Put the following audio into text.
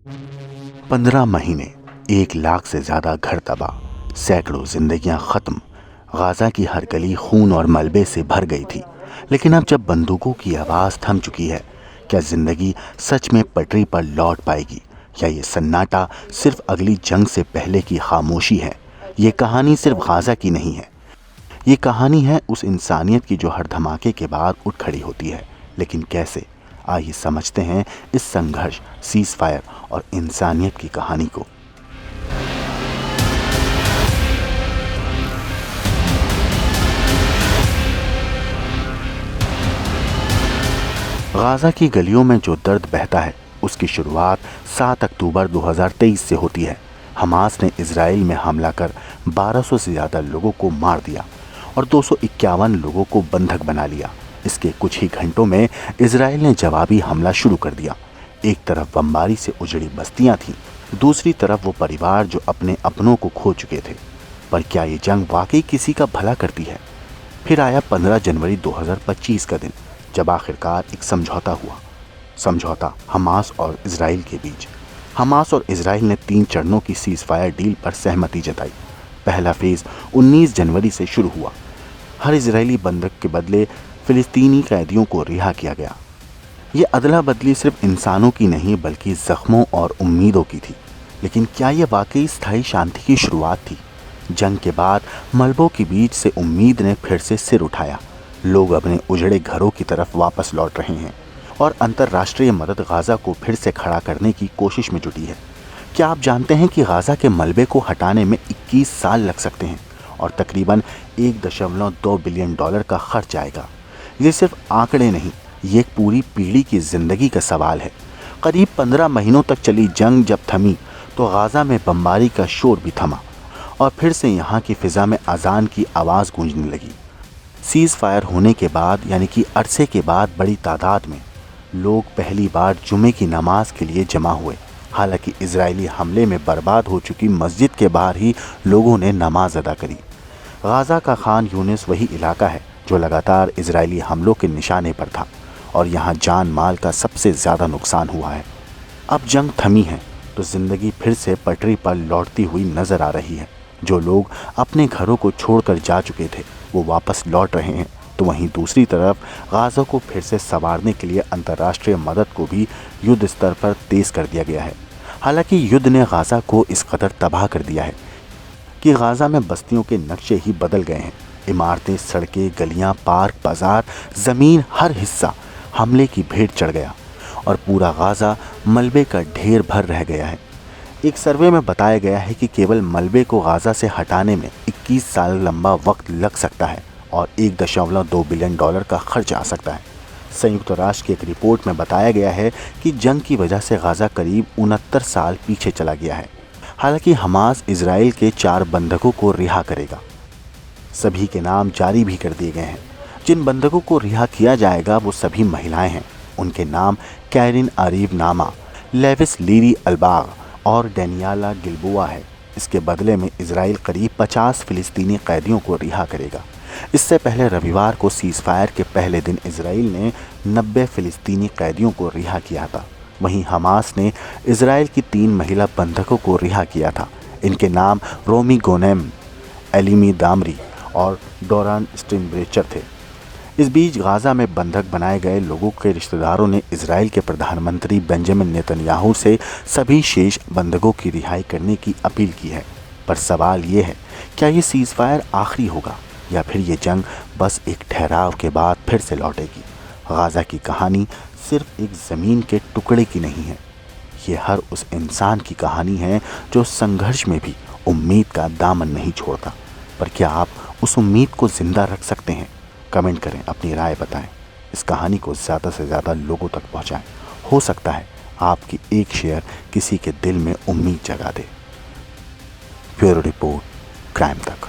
15 महीने, 1 लाख से ज़्यादा घर तबाह, सैकड़ों जिंदगियां खत्म। गाजा की हर गली खून और मलबे से भर गई थी। लेकिन अब जब बंदूकों की आवाज़ थम चुकी है, क्या जिंदगी सच में पटरी पर लौट पाएगी, या ये सन्नाटा सिर्फ अगली जंग से पहले की खामोशी है? ये कहानी सिर्फ गाजा की नहीं है, ये कहानी है उस इंसानियत की जो हर धमाके के बाद उठ खड़ी होती है। लेकिन कैसे? आइए समझते हैं इस संघर्ष, सीज फायर और इंसानियत की कहानी को। गाजा की गलियों में जो दर्द बहता है, उसकी शुरुआत 7 अक्टूबर 2023 से होती है। हमास ने इजराइल में हमला कर 1200 से ज़्यादा लोगों को मार दिया और 251 लोगों को बंधक बना लिया। इसके कुछ ही घंटों में इजराइल ने जवाबी हमला शुरू कर दिया। एक तरफ बमबारी से उजड़ी बस्तियां थीं, दूसरी तरफ वो परिवार जो अपने अपनों को खो चुके थे। पर क्या ये जंग वाकई किसी का भला करती है? फिर आया 15 जनवरी 2025 का दिन, जब आखिरकार एक समझौता हुआ। समझौता हमास और इजराइल के बीच। हमास और इजराइल ने 3 चरणों की सीज फायर डील पर सहमति जताई। पहला फेज 19 जनवरी से शुरू हुआ। हर इजरायली बंधक के बदले फिलिस्तीनी कैदियों को रिहा किया गया। ये अदला बदली सिर्फ इंसानों की नहीं, बल्कि जख्मों और उम्मीदों की थी। लेकिन क्या यह वाकई स्थायी शांति की शुरुआत थी? जंग के बाद मलबों के बीच से उम्मीद ने फिर से सिर उठाया। लोग अपने उजड़े घरों की तरफ वापस लौट रहे हैं और अंतर्राष्ट्रीय मदद गाजा को फिर से खड़ा करने की कोशिश में जुटी है। क्या आप जानते हैं कि गाजा के मलबे को हटाने में 21 साल लग सकते हैं और तकरीबन $1.2 बिलियन का खर्च आएगा? ये सिर्फ आंकड़े नहीं, ये एक पूरी पीढ़ी की जिंदगी का सवाल है। करीब 15 महीनों तक चली जंग जब थमी, तो गाजा में बमबारी का शोर भी थमा और फिर से यहाँ की फिजा में अजान की आवाज़ गूंजने लगी। सीज फायर होने के बाद, यानी कि अरसे के बाद, बड़ी तादाद में लोग पहली बार जुमे की नमाज के लिए जमा हुए। हालांकि इजरायली हमले में बर्बाद हो चुकी मस्जिद के बाहर ही लोगों ने नमाज अदा करी। गाजा का खान यूनिस वही इलाका है जो लगातार इजरायली हमलों के निशाने पर था और यहाँ जान माल का सबसे ज़्यादा नुकसान हुआ है। अब जंग थमी है तो ज़िंदगी फिर से पटरी पर लौटती हुई नज़र आ रही है। जो लोग अपने घरों को छोड़कर जा चुके थे वो वापस लौट रहे हैं, तो वहीं दूसरी तरफ गाजा को फिर से संवारने के लिए अंतर्राष्ट्रीय मदद को भी युद्ध स्तर पर तेज़ कर दिया गया है। हालांकि युद्ध ने गाजा को इस कदर तबाह कर दिया है कि गाजा में बस्तियों के नक्शे ही बदल गए हैं। इमारतें, सड़कें, गलियां, पार्क, बाजार, ज़मीन, हर हिस्सा हमले की भेंट चढ़ गया और पूरा गाजा मलबे का ढेर भर रह गया है। एक सर्वे में बताया गया है कि केवल मलबे को गाजा से हटाने में 21 साल लंबा वक्त लग सकता है और $1.2 बिलियन का खर्च आ सकता है। संयुक्त राष्ट्र की एक रिपोर्ट में बताया गया है कि जंग की वजह से गाजा करीब 69 साल पीछे चला गया है। हालांकि हमास इजराइल के 4 बंधकों को रिहा करेगा। सभी के नाम जारी भी कर दिए गए हैं। जिन बंधकों को रिहा किया जाएगा वो सभी महिलाएं हैं। उनके नाम कैरिन आरीव नामा, लेविस लीरी अलबाग और डेनियाला गिलबोआ है। इसके बदले में इजराइल करीब 50 फिलिस्तीनी कैदियों को रिहा करेगा। इससे पहले रविवार को सीज फायर के पहले दिन इजराइल ने 90 फिलिस्तीनी कैदियों को रिहा किया था। वहीं हमास ने इजराइल की 3 महिला बंधकों को रिहा किया था। इनके नाम रोमी गोनेम, एलिमी दामरी और डोरान स्टिनब्रेचर थे। इस बीच गाजा में बंधक बनाए गए लोगों के रिश्तेदारों ने इजराइल के प्रधानमंत्री बेंजामिन नेतन्याहू से सभी शेष बंधकों की रिहाई करने की अपील की है। पर सवाल ये है, क्या ये सीज फायर आखिरी होगा या फिर ये जंग बस एक ठहराव के बाद फिर से लौटेगी? गाजा की कहानी सिर्फ एक ज़मीन के टुकड़े की नहीं है, ये हर उस इंसान की कहानी है जो संघर्ष में भी उम्मीद का दामन नहीं छोड़ता। पर क्या आप उस उम्मीद को ज़िंदा रख सकते हैं? कमेंट करें, अपनी राय बताएं। इस कहानी को ज़्यादा से ज़्यादा लोगों तक पहुंचाएं। हो सकता है आपकी एक शेयर किसी के दिल में उम्मीद जगा दे। ब्यूरो रिपोर्ट, क्राइम तक।